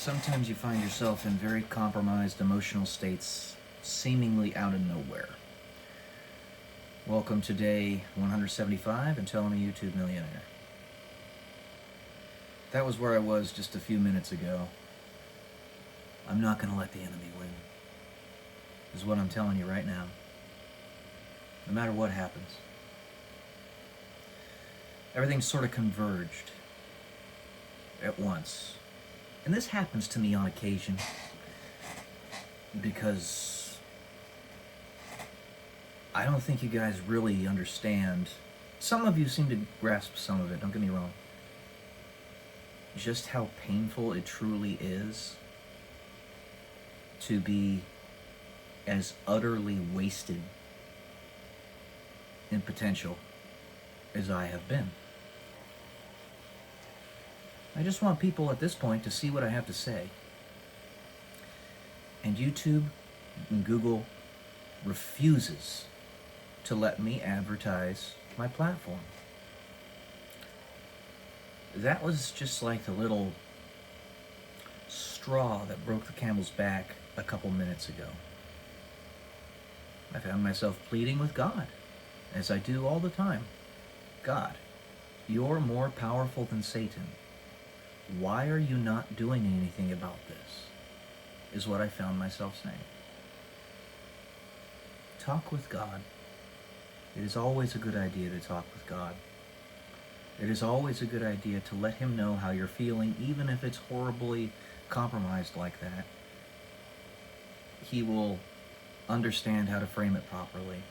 Sometimes you find yourself in very compromised emotional states, seemingly out of nowhere. Welcome to day 175 and tell me YouTube millionaire. That was where I was just a few minutes ago. I'm not going to let the enemy win, is what I'm telling you right now. No matter what happens. Everything's sort of converged at once. And this happens to me on occasion because I don't think you guys really understand. Some of you seem to grasp some of it, don't get me wrong. Just how painful it truly is to be as utterly wasted in potential as I have been. I just want people at this point to see what I have to say. And YouTube and Google refuses to let me advertise my platform. That was just like the little straw that broke the camel's back a couple minutes ago. I found myself pleading with God, as I do all the time. God, you're more powerful than Satan. Why are you not doing anything about this? Is what I found myself saying. Talk with God. It is always a good idea to talk with God. It is always a good idea to let Him know how you're feeling, even if it's horribly compromised like that. He will understand how to frame it properly.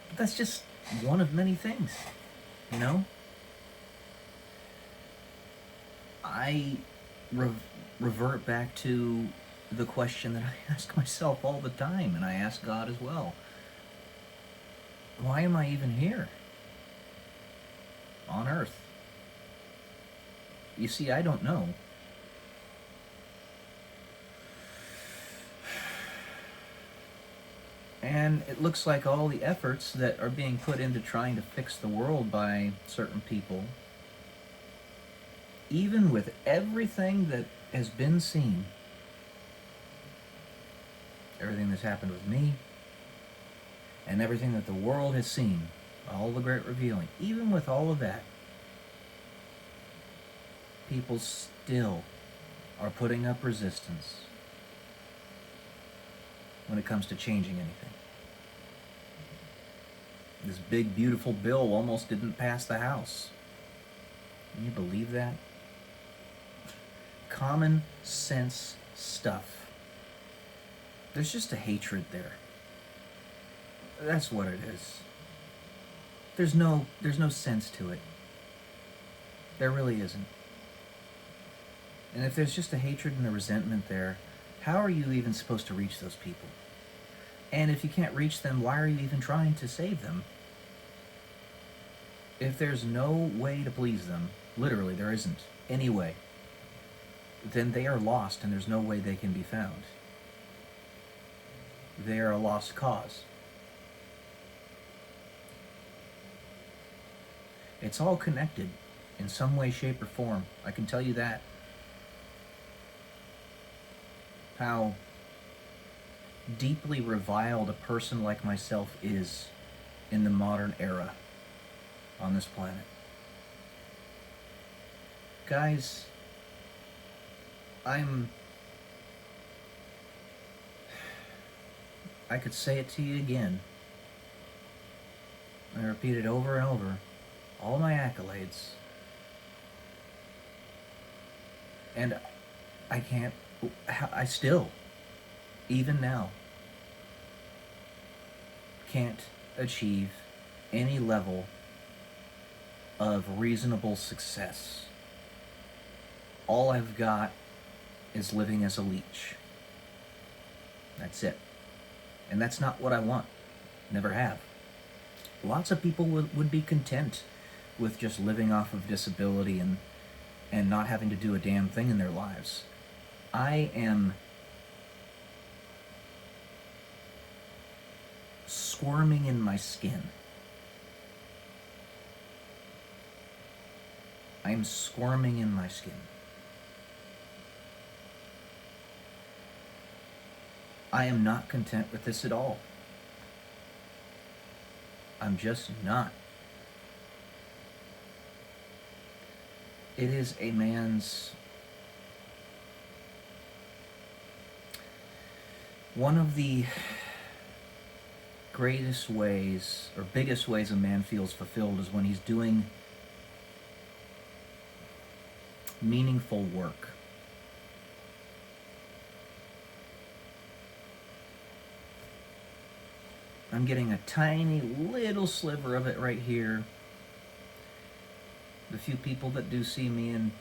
But that's just one of many things, you know? I revert back to the question that I ask myself all the time, and I ask God as well. Why am I even here on earth? You see, I don't know. And it looks like all the efforts that are being put into trying to fix the world by certain people, even with everything that has been seen, everything that's happened with me, and everything that the world has seen, all the great revealing, even with all of that, people still are putting up resistance when it comes to changing anything. This big, beautiful bill almost didn't pass the House. Can you believe that? Common sense stuff. There's just a hatred there. That's what it is. There's no sense to it. There really isn't. And if there's just a hatred and a resentment there, how are you even supposed to reach those people? And if you can't reach them, why are you even trying to save them? If there's no way to please them, literally there isn't any way, then they are lost and there's no way they can be found. They are a lost cause. It's all connected in some way, shape, or form. I can tell you that. How deeply reviled a person like myself is in the modern era on this planet. Guys, I could say it to you again. I repeat it over and over. All my accolades. And I still, even now, can't achieve any level of reasonable success. All I've got is living as a leech. That's it. And that's not what I want. Never have. Lots of people would be content with just living off of disability and not having to do a damn thing in their lives. I am squirming in my skin I am squirming in my skin. I am not content with this at all. I'm just not. It is a man's... One of the greatest ways, or biggest ways a man feels fulfilled is when he's doing meaningful work. I'm getting a tiny little sliver of it right here. The few people that do see me and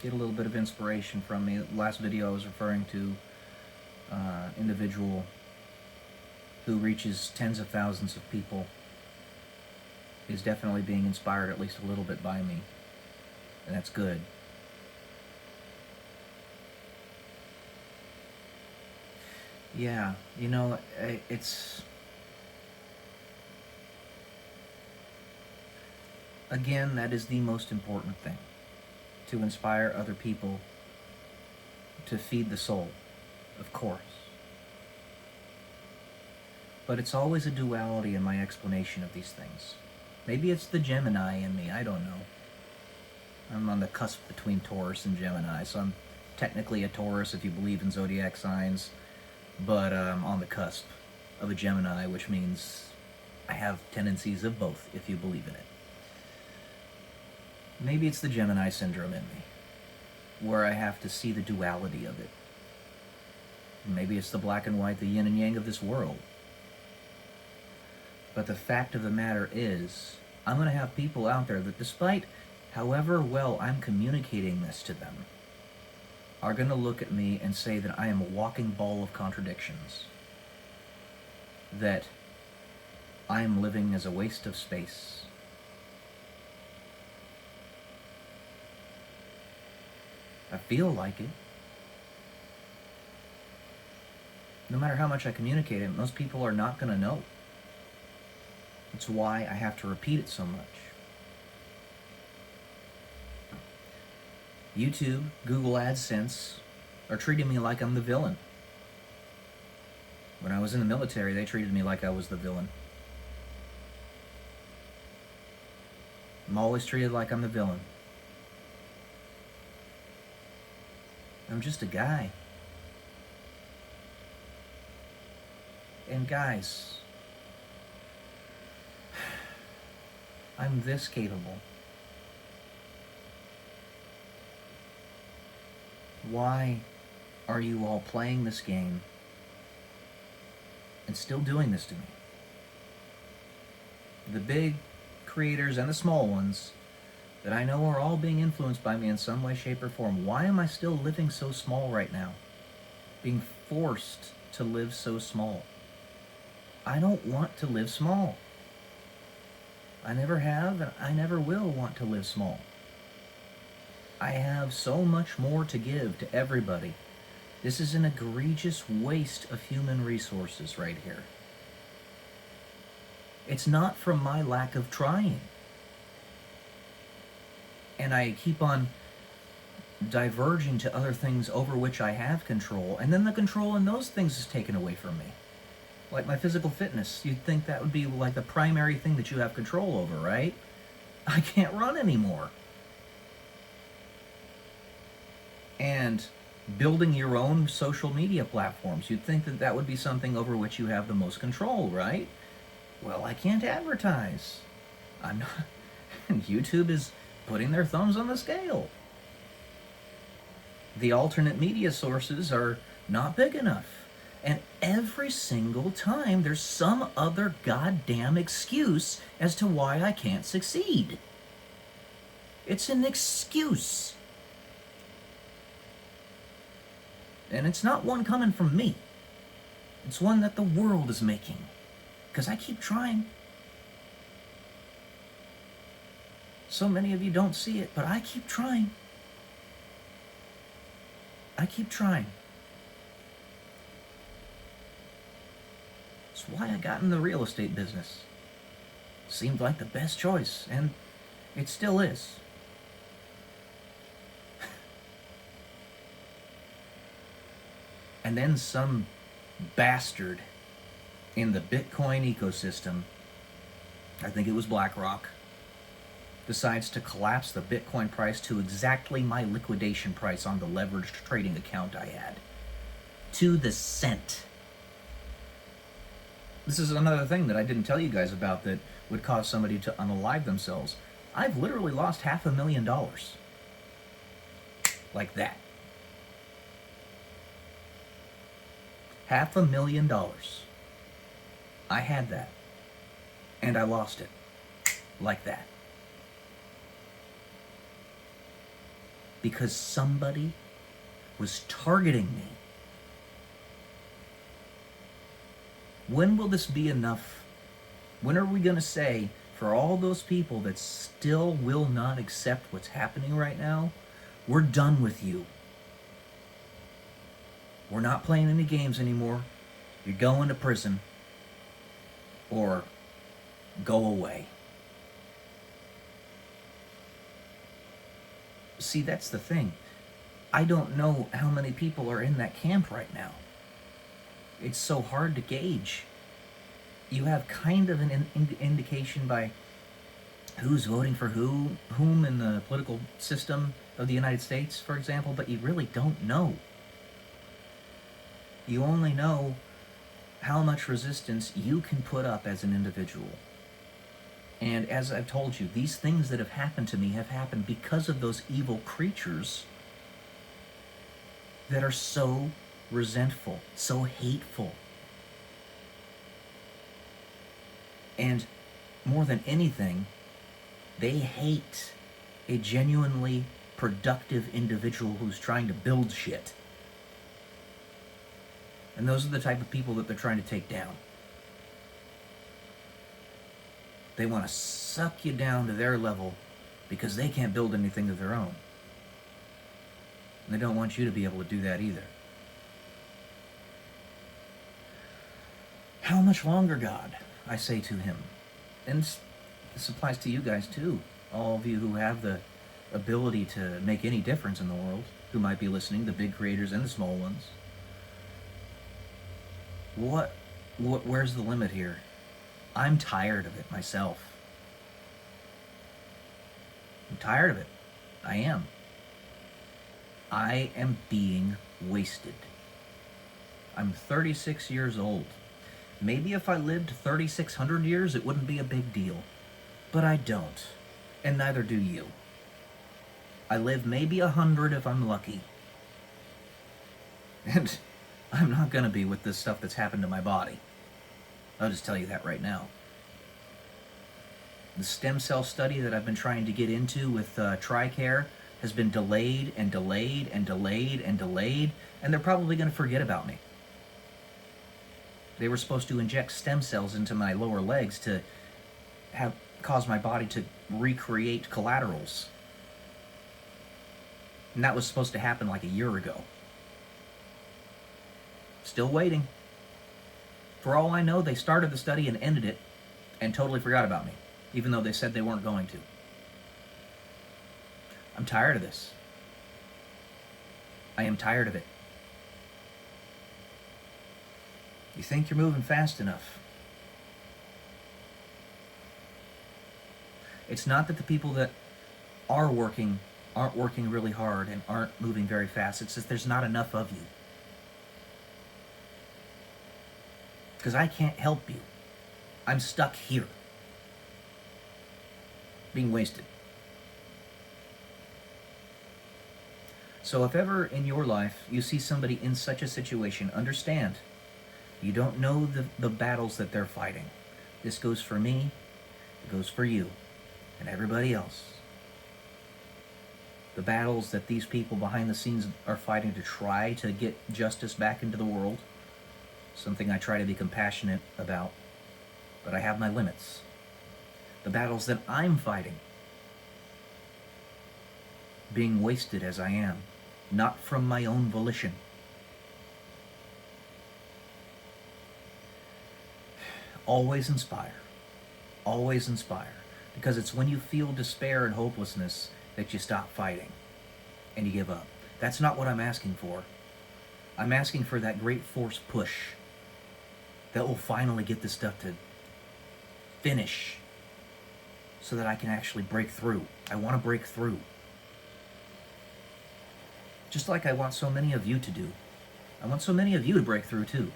get a little bit of inspiration from me. The last video I was referring to, individual who reaches tens of thousands of people is definitely being inspired at least a little bit by me, and that's good. Yeah, you know, it's... Again, that is the most important thing. To inspire other people, to feed the soul, of course. But it's always a duality in my explanation of these things. Maybe it's the Gemini in me, I don't know. I'm on the cusp between Taurus and Gemini, so I'm technically a Taurus if you believe in zodiac signs, but I'm on the cusp of a Gemini, which means I have tendencies of both, if you believe in it. Maybe it's the Gemini syndrome in me, where I have to see the duality of it. Maybe it's the black and white, the yin and yang of this world. But the fact of the matter is, I'm going to have people out there that, despite however well I'm communicating this to them, are going to look at me and say that I am a walking ball of contradictions. That I am living as a waste of space. I feel like it. No matter how much I communicate it, most people are not going to know. That's why I have to repeat it so much. YouTube, Google AdSense are treating me like I'm the villain. When I was in the military, they treated me like I was the villain. I'm always treated like I'm the villain. I'm just a guy. And guys, I'm this capable. Why are you all playing this game and still doing this to me? The big creators and the small ones that I know are all being influenced by me in some way, shape, or form. Why am I still living so small right now? Being forced to live so small. I don't want to live small. I never have, and I never will want to live small. I have so much more to give to everybody. This is an egregious waste of human resources right here. It's not from my lack of trying. And I keep on diverging to other things over which I have control, and then the control in those things is taken away from me. Like my physical fitness, you'd think that would be like the primary thing that you have control over, right? I can't run anymore. And building your own social media platforms, you'd think that that would be something over which you have the most control, right? Well, I can't advertise. I'm not... YouTube is putting their thumbs on the scale. The alternate media sources are not big enough. And every single time there's some other goddamn excuse as to why I can't succeed. It's an excuse. And it's not one coming from me. It's one that the world is making. Because I keep trying. So many of you don't see it, but I keep trying. I keep trying. It's why I got in the real estate business. Seemed like the best choice. And It still is. And then some bastard in the Bitcoin ecosystem, I think it was BlackRock, decides to collapse the Bitcoin price to exactly my liquidation price on the leveraged trading account I had. To the cent. This is another thing that I didn't tell you guys about that would cause somebody to unalive themselves. I've literally lost $500,000. Like that. $500,000. I had that. And I lost it. Like that. Because somebody was targeting me. When will this be enough? When are we going to say, for all those people that still will not accept what's happening right now, we're done with you. We're not playing any games anymore. You're going to prison. Or go away. See, that's the thing. I don't know how many people are in that camp right now. It's so hard to gauge. You have kind of an indication by who's voting for whom in the political system of the United States, for example, but you really don't know. You only know how much resistance you can put up as an individual. And as I've told you, these things that have happened to me have happened because of those evil creatures that are so resentful, so hateful. And more than anything, they hate a genuinely productive individual who's trying to build shit. And those are the type of people that they're trying to take down. They want to suck you down to their level because they can't build anything of their own. And they don't want you to be able to do that either. How much longer, God? I say to him. And this applies to you guys too. All of you who have the ability to make any difference in the world, who might be listening, the big creators and the small ones. Where's the limit here? I'm tired of it myself. I'm tired of it. I am. I am being wasted. I'm 36 years old. Maybe if I lived 3,600 years, it wouldn't be a big deal. But I don't. And neither do you. I live maybe 100 if I'm lucky. And I'm not going to be with this stuff that's happened to my body. I'll just tell you that right now. The stem cell study that I've been trying to get into with TRICARE has been delayed and delayed and delayed and delayed, and they're probably going to forget about me. They were supposed to inject stem cells into my lower legs to cause my body to recreate collaterals. And that was supposed to happen like a year ago. Still waiting. For all I know, they started the study and ended it and totally forgot about me, even though they said they weren't going to. I'm tired of this. I am tired of it. You think you're moving fast enough. It's not that the people that are working aren't working really hard and aren't moving very fast. It's that there's not enough of you. Because I can't help you. I'm stuck here. Being wasted. So if ever in your life you see somebody in such a situation, understand, you don't know the battles that they're fighting. This goes for me, it goes for you, and everybody else. The battles that these people behind the scenes are fighting to try to get justice back into the world, something I try to be compassionate about, but I have my limits. The battles that I'm fighting, being wasted as I am, not from my own volition. Always inspire. Always inspire. Because it's when you feel despair and hopelessness that you stop fighting and you give up. That's not what I'm asking for. I'm asking for that great force push that will finally get this stuff to finish so that I can actually break through. I want to break through. Just like I want so many of you to do. I want so many of you to break through too.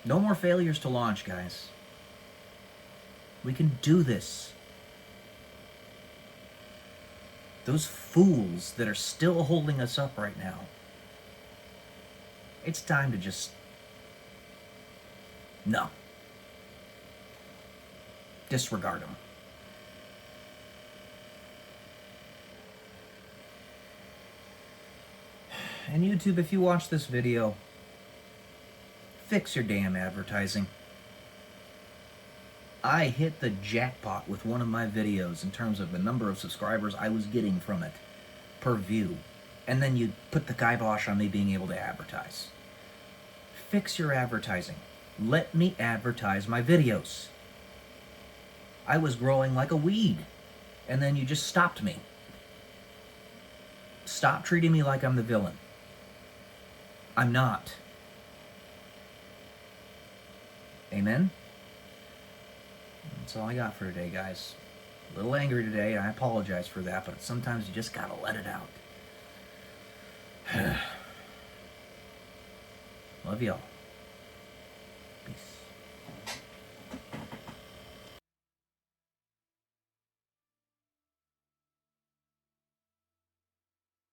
No more failures to launch, guys. We can do this. Those fools that are still holding us up right now, it's time to just... no. Disregard them. And YouTube, if you watch this video, fix your damn advertising. I hit the jackpot with one of my videos in terms of the number of subscribers I was getting from it per view. And then you put the kibosh on me being able to advertise. Fix your advertising. Let me advertise my videos. I was growing like a weed, and then you just stopped me. Stop treating me like I'm the villain. I'm not. Amen? That's all I got for today, guys. A little angry today, and I apologize for that, but sometimes you just gotta let it out. Love y'all.